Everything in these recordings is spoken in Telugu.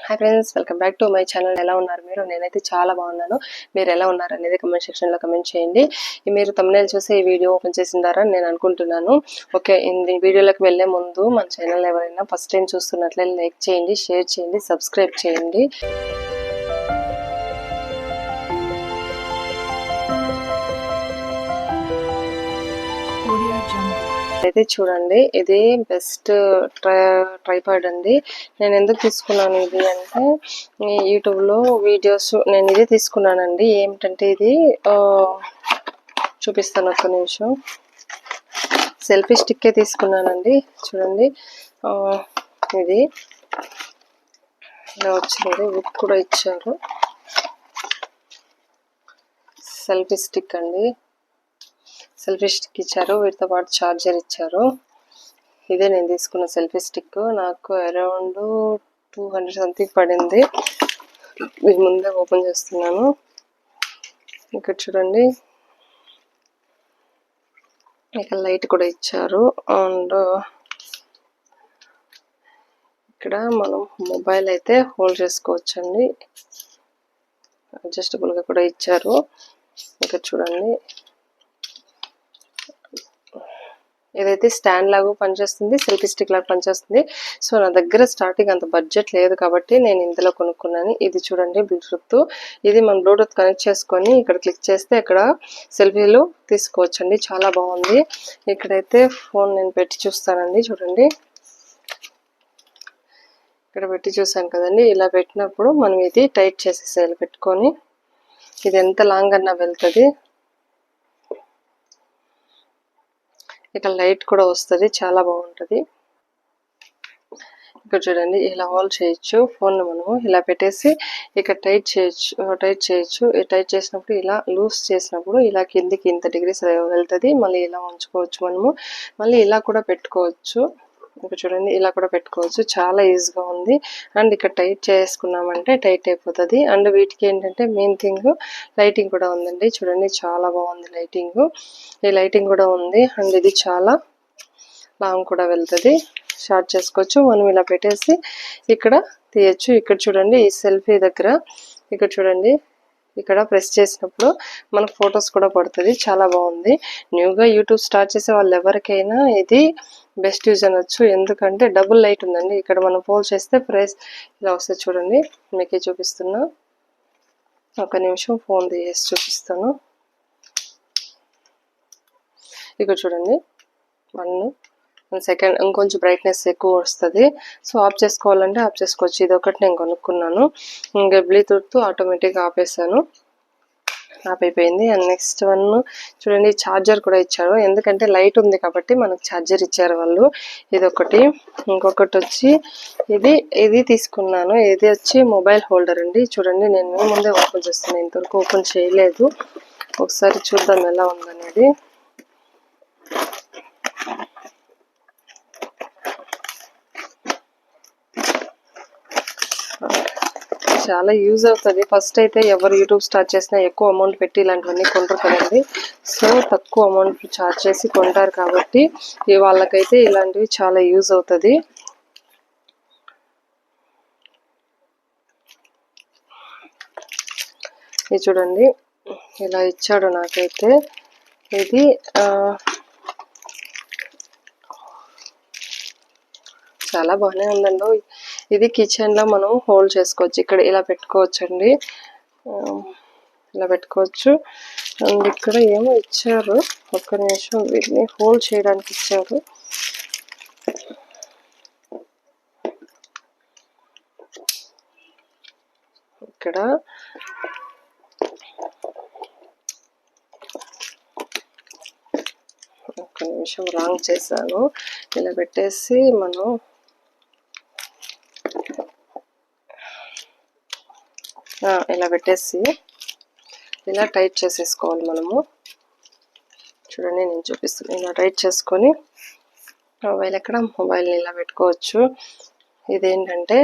Hi friends, welcome back to my channel. ఎలా ఉన్నారు మీరు? నేనైతే చాలా బాగున్నాను. మీరు ఎలా ఉన్నారు అనేది కమెంట్ సెక్షన్లో కమెంట్ చేయండి. మీరు తమ్మునేల్ చూసి ఈ వీడియో ఓపెన్ చేసిందారని నేను అనుకుంటున్నాను. ఓకే, ఈ వీడియోలోకి వెళ్ళే ముందు మన ఛానల్ ఎవరైనా ఫస్ట్ టైం చూస్తున్నట్లయితే లైక్ చేయండి, షేర్ చేయండి, సబ్స్క్రైబ్ చేయండి. అయితే చూడండి, ఇది బెస్ట్ ట్రైపాడ్ అండి. నేను ఎందుకు తీసుకున్నాను ఇది అంటే, యూట్యూబ్లో వీడియోస్ నేను ఇది తీసుకున్నానండి. ఏమిటంటే ఇది చూపిస్తాను, ఒక్క నిమిషం. సెల్ఫీ స్టిక్కే తీసుకున్నానండి. చూడండి, ఇది ఇలా వచ్చింది, బుక్ కూడా ఇచ్చారు. సెల్ఫీ స్టిక్ అండి, సెల్ఫీ స్టిక్ ఇచ్చారు, వీటితో పాటు ఛార్జర్ ఇచ్చారు. ఇదే నేను తీసుకున్న సెల్ఫీ స్టిక్. నాకు అరౌండ్ 200 సంథింగ్ పడింది. దీని ముందే ఓపెన్ చేస్తున్నాను. ఇక్కడ చూడండి, ఇక్కడ లైట్ కూడా ఇచ్చారు. అండ్ ఇక్కడ మనం మొబైల్ అయితే హోల్డ్ చేసుకోవచ్చండి. అడ్జస్టబుల్గా కూడా ఇచ్చారు. ఇక్కడ చూడండి, ఏదైతే స్టాండ్ లాగా పనిచేస్తుంది, సెల్ఫీ స్టిక్ లాగా పనిచేస్తుంది. సో నా దగ్గర స్టార్టింగ్ అంత బడ్జెట్ లేదు కాబట్టి నేను ఇందులో కొనుక్కున్నాను. ఇది చూడండి, బ్లూటూత్. ఇది మనం బ్లూటూత్ కనెక్ట్ చేసుకొని ఇక్కడ క్లిక్ చేస్తే ఇక్కడ సెల్ఫీలు తీసుకోవచ్చండి. చాలా బాగుంది. ఇక్కడైతే ఫోన్ నేను పెట్టి చూస్తానండి. చూడండి, ఇక్కడ పెట్టి చూసాను కదండి. ఇలా పెట్టినప్పుడు మనం ఇది టైట్ చేసేసేయాలి పెట్టుకొని. ఇది ఎంత లాంగ్ అన్నా వెళ్తుంది. ఇక్కడ లైట్ కూడా వస్తుంది, చాలా బాగుంటుంది. ఇక్కడ చూడండి, ఇలా హోల్డ్ చేయొచ్చు. ఫోన్ మనము ఇలా పెట్టేసి ఇక్కడ టైట్ చేయొచ్చు. టైట్ చేసినప్పుడు ఇలా లూజ్ చేసినప్పుడు ఇలా కిందికి ఇంత డిగ్రీస్ వెళ్తుంది. మళ్ళీ ఇలా ఉంచుకోవచ్చు మనము. మళ్ళీ ఇలా కూడా పెట్టుకోవచ్చు. ఇక్కడ చూడండి, ఇలా కూడా పెట్టుకోవచ్చు. చాలా ఈజీగా ఉంది. అండ్ ఇక్కడ టైట్ చేసుకున్నామంటే టైట్ అయిపోతుంది. అండ్ వీటికి ఏంటంటే మెయిన్ థింగ్ లైటింగ్ కూడా ఉందండి. చూడండి, చాలా బాగుంది లైటింగ్. ఈ లైటింగ్ కూడా ఉంది. అండ్ ఇది చాలా లాంగ్ కూడా వెళ్తుంది. షార్ట్ చేసుకోవచ్చు. మనం ఇలా పెట్టేసి ఇక్కడ తీయచ్చు. ఇక్కడ చూడండి, ఈ సెల్ఫీ దగ్గర ఇక్కడ చూడండి, ఇక్కడ ప్రెస్ చేసినప్పుడు మనకు ఫొటోస్ కూడా పడుతుంది. చాలా బాగుంది. న్యూగా యూట్యూబ్ స్టార్ట్ చేసే వాళ్ళు ఎవరికైనా ఇది బెస్ట్ యూజ్ అనొచ్చు. ఎందుకంటే డబుల్ లైట్ ఉందండి. ఇక్కడ మనం ఫోల్డ్ చేస్తే ప్రెస్ ఇలా వస్తుంది. చూడండి, మీకే చూపిస్తున్నా. ఒక నిమిషం ఫోన్ తీసి చూపిస్తాను. ఇక్కడ చూడండి, 1 సెకండ్ ఇంకొంచెం బ్రైట్నెస్ ఎక్కువ వస్తుంది. సో ఆఫ్ చేసుకోవాలంటే ఆఫ్ చేసుకోవచ్చు. ఇది ఒకటి నేను కొనుక్కున్నాను. ఇంకా బ్లూటూత్ ఆటోమేటిక్గా ఆపేసాను, ఆఫ్ అయిపోయింది. అండ్ నెక్స్ట్ వన్ చూడండి, ఛార్జర్ కూడా ఇచ్చారు. ఎందుకంటే లైట్ ఉంది కాబట్టి మనకు ఛార్జర్ ఇచ్చారు వాళ్ళు. ఇది ఒకటి. ఇంకొకటి వచ్చి ఇది తీసుకున్నాను. ఇది వచ్చి మొబైల్ హోల్డర్ అండి. చూడండి, నేను ముందే ఓపెన్ చేస్తున్నాను, ఇంతవరకు ఓపెన్ చేయలేదు. ఒకసారి చూద్దాం ఎలా ఉందనేది. చాలా యూజ్ అవుతుంది. ఫస్ట్ అయితే ఎవరు యూట్యూబ్ స్టార్ట్ చేసినా ఎక్కువ అమౌంట్ పెట్టి ఇలాంటివన్నీ కొంటారు కదండి. సో తక్కువ అమౌంట్ ఛార్జ్ చేసి కొంటారు కాబట్టి వాళ్ళకైతే ఇలాంటివి చాలా యూజ్ అవుతుంది. ఇది చూడండి, ఇలా ఇచ్చాడు నాకైతే. ఇది చాలా బాగానే ఉందండి. ఇది కిచెన్ లో మనం హోల్డ్ చేసుకోవచ్చు. ఇక్కడ ఇలా పెట్టుకోవచ్చు అండి, ఇలా పెట్టుకోవచ్చు. అండ్ ఇక్కడ ఏమో ఇచ్చారు, ఒక్క నిమిషం, వీటిని హోల్డ్ చేయడానికి ఇచ్చారు. ఇక్కడ ఒక్క నిమిషం, రాంగ్ చేశాను. ఇలా పెట్టేసి మనం ఇలా పెట్టేసి ఇలా టైట్ చేసేసుకోవాలి మనము. చూడండి, నేను చూపిస్తాను. ఇలా టైట్ చేసుకొని మొబైల్ని ఇలా పెట్టుకోవచ్చు. ఇదేంటంటే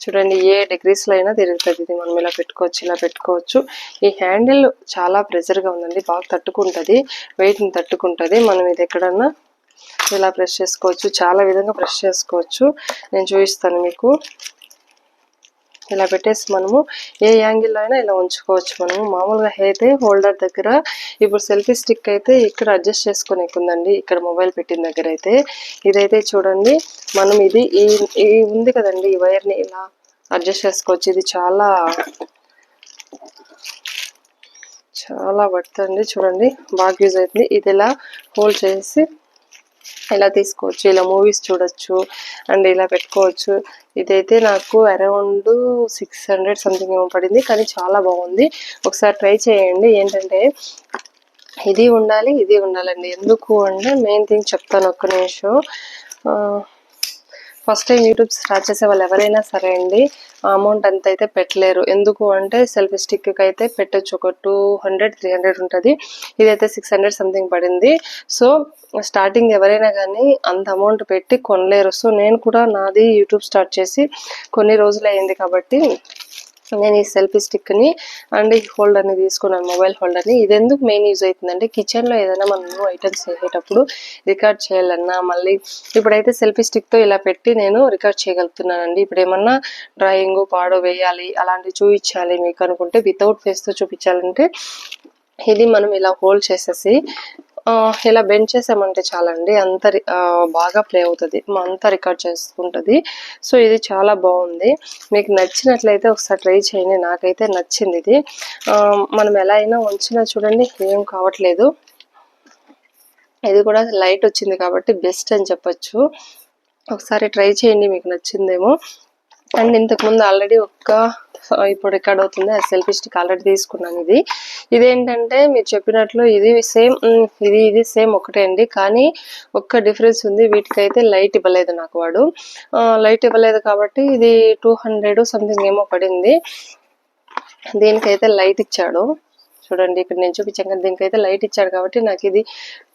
చూడండి, ఏ డిగ్రీస్లో అయినా తిరుగుతుంది. ఇది మనం ఇలా పెట్టుకోవచ్చు. ఈ హ్యాండిల్ చాలా ప్రెజర్గా ఉందండి, బాగా తట్టుకుంటుంది, వెయిట్ని తట్టుకుంటుంది. మనం ఇది ఎక్కడన్నా ఇలా ప్రెస్ చేసుకోవచ్చు. చాలా విధంగా ప్రెస్ చేసుకోవచ్చు. నేను చూపిస్తాను మీకు. ఇలా పెట్టేసి మనము ఏ యాంగిల్లో అయినా ఇలా ఉంచుకోవచ్చు. మనము మామూలుగా అయితే హోల్డర్ దగ్గర, ఇప్పుడు సెల్ఫీ స్టిక్ అయితే ఇక్కడ అడ్జస్ట్ చేసుకొని ఉందండి, ఇక్కడ మొబైల్ పెట్టిన దగ్గర అయితే. ఇదైతే చూడండి, మనం ఇది ఈ ఉంది కదండి, ఈ వైర్ని ఇలా అడ్జస్ట్ చేసుకోవచ్చు. ఇది చాలా పడుతుంది చూడండి, బాగా యూజ్ అవుతుంది. ఇది ఇలా హోల్డ్ చేసి ఇలా తీసుకోవచ్చు, ఇలా మూవీస్ చూడొచ్చు అండ్ ఇలా పెట్టుకోవచ్చు. ఇదైతే నాకు అరౌండ్ 600 సంథింగ్ ఏమో పడింది, కానీ చాలా బాగుంది. ఒకసారి ట్రై చేయండి. ఏంటంటే ఇది ఉండాలి, ఇది ఉండాలండి. ఎందుకు అంటే మెయిన్ థింగ్ చెప్తాను, ఒక్క నిమిషం. ఫస్ట్ టైం యూట్యూబ్ స్టార్ట్ చేసే వాళ్ళు ఎవరైనా సరే అండి, అమౌంట్ అంత అయితే పెట్టలేరు. ఎందుకు అంటే సెల్ఫీ స్టిక్కి అయితే పెట్టచ్చు, ఒక 200-300 ఉంటుంది. ఇదైతే 600 సంథింగ్ పడింది. సో స్టార్టింగ్ ఎవరైనా కానీ అంత అమౌంట్ పెట్టి కొనలేరు. సో నేను కూడా నాది యూట్యూబ్ స్టార్ట్ చేసి కొన్ని రోజులు అయింది కాబట్టి నేను ఈ సెల్ఫీ స్టిక్ని అండ్ ఈ హోల్డర్ని తీసుకున్నాను, మొబైల్ హోల్డర్ని. ఇది ఎందుకు మెయిన్ యూజ్ అవుతుందంటే కిచెన్లో ఏదైనా మనం ఐటమ్స్ చేసేటప్పుడు రికార్డ్ చేయాలన్నా, మళ్ళీ ఇప్పుడైతే సెల్ఫీ స్టిక్తో ఇలా పెట్టి నేను రికార్డ్ చేయగలుగుతున్నానండి. ఇప్పుడు ఏమన్నా డ్రాయింగ్ పాడో వేయాలి, అలాంటివి చూపించాలి మీకు అనుకుంటే, వితౌట్ ఫేస్తో చూపించాలంటే ఇది మనం ఇలా హోల్డ్ చేసేసి ఇలా బెండ్ చేసామంటే చాలండి, అంత బాగా ప్లే అవుతుంది, అంతా రికార్డ్ చేసుకుంటుంది. సో ఇది చాలా బాగుంది. మీకు నచ్చినట్లయితే ఒకసారి ట్రై చేయండి. నాకైతే నచ్చింది ఇది. మనం ఎలా అయినా ఉంచినా చూడండి ఏం కావట్లేదు. ఇది కూడా లైట్ వచ్చింది కాబట్టి బెస్ట్ అని చెప్పచ్చు. ఒకసారి ట్రై చేయండి, మీకు నచ్చిందేమో. అండ్ ఇంతకుముందు ఆల్రెడీ ఇప్పుడు రికార్డ్ అవుతుంది, ఆ సెల్ఫీ స్టిక్ ఆల్రెడీ తీసుకున్నాను. ఇదేంటంటే మీరు చెప్పినట్లు ఇది సేమ్, ఇది సేమ్ ఒకటే అండి, కానీ ఒక్క డిఫరెన్స్ ఉంది. వీటికైతే లైట్ ఇవ్వలేదు నాకు వాడు. లైట్ ఇవ్వలేదు కాబట్టి ఇది 200 సంథింగ్ ఏమో పడింది. దీనికైతే లైట్ ఇచ్చాడు చూడండి, ఇక్కడ నేను చూపించాను కదా, దీనికైతే లైట్ ఇచ్చాడు కాబట్టి నాకు ఇది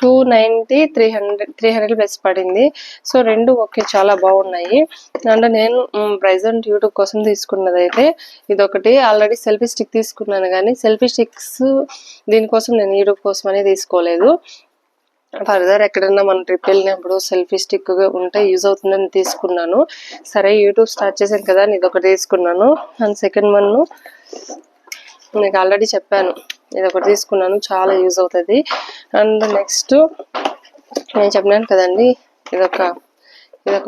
290, 300 ప్లస్ పడింది. సో రెండు ఓకే, చాలా బాగున్నాయి. అంటే నేను ప్రెజెంట్ యూట్యూబ్ కోసం తీసుకున్నది అయితే ఇదొకటి. ఆల్రెడీ సెల్ఫీ స్టిక్ తీసుకున్నాను, కానీ సెల్ఫీ స్టిక్స్ దీనికోసం నేను యూట్యూబ్ కోసం అనేది తీసుకోలేదు. ఫర్దర్ ఎక్కడన్నా మనం ట్రిప్ వెళ్ళినప్పుడు సెల్ఫీ స్టిక్ ఉంటే యూజ్ అవుతుందని తీసుకున్నాను. సరే యూట్యూబ్ స్టార్ట్ చేశాను కదా, ఇది ఒకటి తీసుకున్నాను. అండ్ సెకండ్ వన్ మీకు ఆల్రెడీ చెప్పాను, ఇది ఒకటి తీసుకున్నాను, చాలా యూజ్ అవుతుంది. అండ్ నెక్స్ట్ నేను చెప్పినాను కదండి, ఇదొక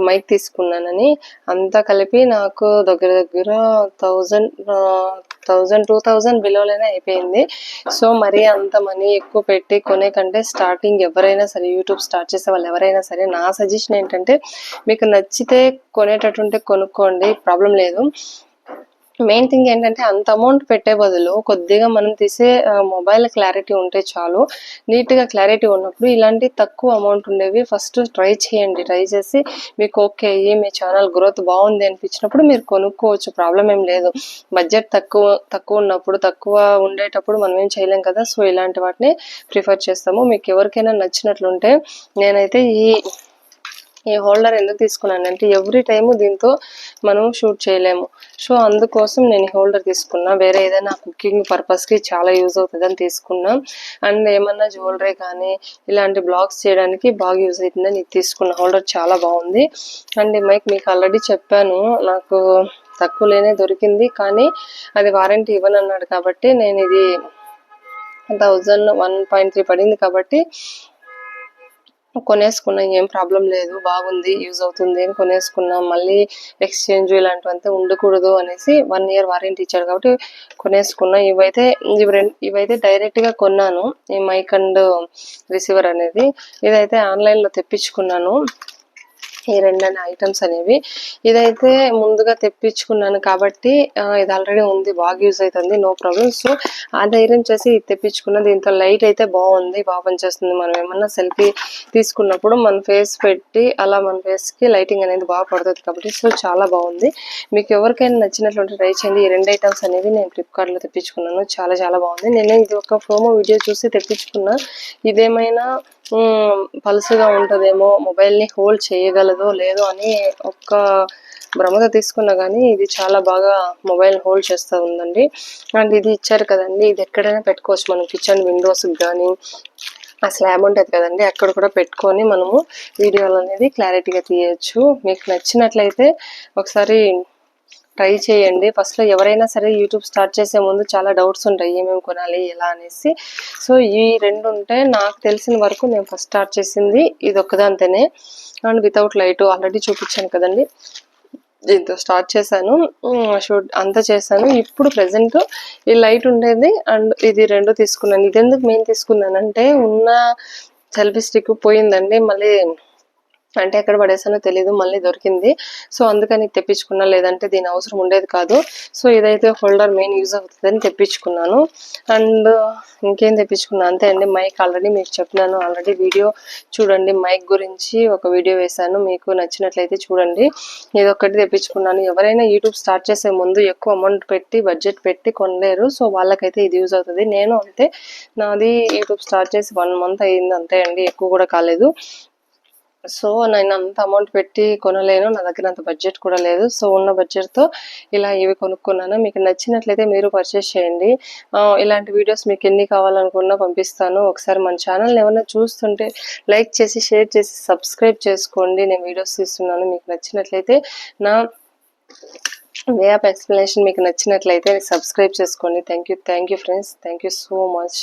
మైక్ తీసుకున్నానని. అంతా కలిపి నాకు దగ్గర 1000-2000 బిలోలోనే అయిపోయింది. సో మరీ అంత మనీ ఎక్కువ పెట్టి కొనే కంటే స్టార్టింగ్ ఎవరైనా సరే, యూట్యూబ్ స్టార్ట్ చేసే వాళ్ళు ఎవరైనా సరే, నా సజెషన్ ఏంటంటే మీకు నచ్చితే కొనేటట్టుంటే కొనుక్కోండి, ప్రాబ్లం లేదు. మెయిన్ థింగ్ ఏంటంటే అంత అమౌంట్ పెట్టే బదులు కొద్దిగా మనం తీసే మొబైల్ క్లారిటీ ఉంటే చాలు. నీట్గా క్లారిటీ ఉన్నప్పుడు ఇలాంటి తక్కువ అమౌంట్ ఉండేవి ఫస్ట్ ట్రై చేయండి. ట్రై చేసి మీకు ఓకే మీ ఛానల్ గ్రోత్ బాగుంది అనిపించినప్పుడు మీరు కొనుక్కోవచ్చు, ప్రాబ్లం ఏం లేదు. బడ్జెట్ తక్కువ ఉన్నప్పుడు, తక్కువ ఉండేటప్పుడు మనం ఏం చేయలేం కదా. సో ఇలాంటి వాటిని ప్రిఫర్ చేస్తాము. మీకు ఎవరికైనా నచ్చినట్లుంటే, నేనైతే ఈ హోల్డర్ ఎందుకు తీసుకున్నానంటే ఎవ్రీ టైము దీంతో మనం షూట్ చేయలేము. సో అందుకోసం నేను ఈ హోల్డర్ తీసుకున్నా. వేరే ఏదైనా కుకింగ్ పర్పస్కి చాలా యూజ్ అవుతుందని తీసుకున్నా. అండ్ ఏమన్నా జ్యువెలరీ కానీ ఇలాంటి బ్లాగ్స్ చేయడానికి బాగా యూజ్ అవుతుందని ఇది తీసుకున్న. హోల్డర్ చాలా బాగుంది. అండ్ ఈ మైక్ మీకు ఆల్రెడీ చెప్పాను, నాకు తక్కువలోనే దొరికింది, కానీ అది వారంటీ ఇవ్వనన్నాడు కాబట్టి నేను ఇది 1.3 పడింది కాబట్టి కొనేసుకున్నా. ఏం ప్రాబ్లం లేదు, బాగుంది, యూజ్ అవుతుంది అని కొనేసుకున్నా. మళ్ళీ ఎక్స్చేంజ్ ఇలాంటివంతా ఉండకూడదు అనేసి 1 year వారంటీ ఇచ్చాడు కాబట్టి కొనేసుకున్నా. ఇవైతే డైరెక్ట్గా కొన్నాను, ఈ మైక్ అండ్ రిసీవర్ అనేది. ఇదైతే ఆన్లైన్లో తెప్పించుకున్నాను, ఈ 2 ఐటమ్స్ అనేవి. ఇదైతే ముందుగా తెప్పించుకున్నాను కాబట్టి ఇది ఆల్రెడీ ఉంది, బాగా యూజ్ అవుతుంది, నో ప్రాబ్లం. సో ఆ ధైర్యం చేసి ఇది తెప్పించుకున్న. దీంతో లైట్ అయితే బాగుంది, బాగా పనిచేస్తుంది. మనం ఏమన్నా సెల్ఫీ తీసుకున్నప్పుడు మన ఫేస్ పెట్టి అలా మన ఫేస్కి లైటింగ్ అనేది బాగా పడుతుంది కాబట్టి సో చాలా బాగుంది. మీకు ఎవరికైనా నచ్చినట్లుంటే ట్రై చేయండి. ఈ 2 ఐటమ్స్ అనేవి నేను ఫ్లిప్కార్ట్లో తెప్పించుకున్నాను, చాలా బాగుంది. నేను ఇది ఒక ప్రోమో వీడియో చూసి తెప్పించుకున్నా. ఇదేమైనా పలుసుగా ఉంటుందేమో, మొబైల్ని హోల్డ్ చేయగలదో లేదో అని ఒక్క భ్రమతో తీసుకున్నా, కానీ ఇది చాలా బాగా మొబైల్ హోల్డ్ చేస్తూ ఉందండి. అండ్ ఇది ఇచ్చారు కదండి, ఇది ఎక్కడైనా పెట్టుకోవచ్చు మనం, కిచెన్ విండోస్కి కానీ, ఆ స్లాబ్ ఉంటుంది కదండి అక్కడ కూడా పెట్టుకొని మనము వీడియోలు అనేది క్లారిటీగా తీయచ్చు. మీకు నచ్చినట్లయితే ఒకసారి ట్రై చేయండి. ఫస్ట్‌లో ఎవరైనా సరే యూట్యూబ్ స్టార్ట్ చేసే ముందు చాలా డౌట్స్ ఉంటాయి. ఏమేమి కొనాలి? ఎలా అనేసి. సో, ఈ 2 ఉంటాయి. నాకు తెలిసిన వరకు నేను ఫస్ట్ స్టార్ట్ చేసింది ఇదొక్కదాంతోనే. అండ్ వితౌట్ లైటు ఆల్రెడీ చూపించాను కదండీ! దీంతో స్టార్ట్ చేశాను. షూట్ అంతా చేశాను. ఇప్పుడు ప్రెజెంట్ ఈ లైట్ ఉండేది అండ్ ఇది 2 తీసుకున్నాను. ఇదెందుకు మెయిన్ తీసుకున్నానంటే ఉన్న సెల్ఫీ స్టిక్ పోయిందండి. మళ్ళీ అంటే ఎక్కడ పడేసానో తెలీదు. మళ్ళీ దొరికింది. సో, అందుకని తెప్పించుకున్నా. లేదంటే దీని అవసరం ఉండేది కాదు. సో, ఇదైతే హోల్డర్ మెయిన్ యూజ్ అవుతుందని తెప్పించుకున్నాను. అండ్ ఇంకేం తెప్పించుకున్నా అంతే అండి. మైక్ ఆల్రెడీ మీకు చెప్పినాను. ఆల్రెడీ వీడియో చూడండి. మైక్ గురించి ఒక వీడియో వేశాను. మీకు నచ్చినట్లయితే చూడండి. ఇదొక్కటి తెప్పించుకున్నాను. ఎవరైనా యూట్యూబ్ స్టార్ట్ చేసే ముందు ఎక్కువ అమౌంట్ పెట్టి బడ్జెట్ పెట్టి కొనలేరు. సో, వాళ్ళకైతే ఇది యూజ్ అవుతుంది. నేను అంతే. నాది యూట్యూబ్ స్టార్ట్ చేసి 1 మంత్ అయింది అంతే అండి. ఎక్కువ కూడా కాలేదు. సో, నేను అంత అమౌంట్ పెట్టి కొనలేను. నా దగ్గర అంత బడ్జెట్ కూడా లేదు. సో, ఉన్న బడ్జెట్‌తో ఇలా ఇవి కొనుక్కున్నాను. మీకు నచ్చినట్లయితే మీరు పర్చేస్ చేయండి. ఇలాంటి వీడియోస్ మీకు ఎన్ని కావాలనుకున్నా పంపిస్తాను. ఒకసారి మన ఛానల్‌ని ఏమన్నా చూస్తుంటే లైక్ చేసి, షేర్ చేసి, సబ్స్క్రైబ్ చేసుకోండి. నేను వీడియోస్ తీస్తున్నాను. మీకు నచ్చినట్లయితే నా వే ఆఫ్ ఎక్స్‌ప్లనేషన్ మీకు నచ్చినట్లయితే సబ్స్క్రైబ్ చేసుకోండి. Thank you friends. Thank you so much.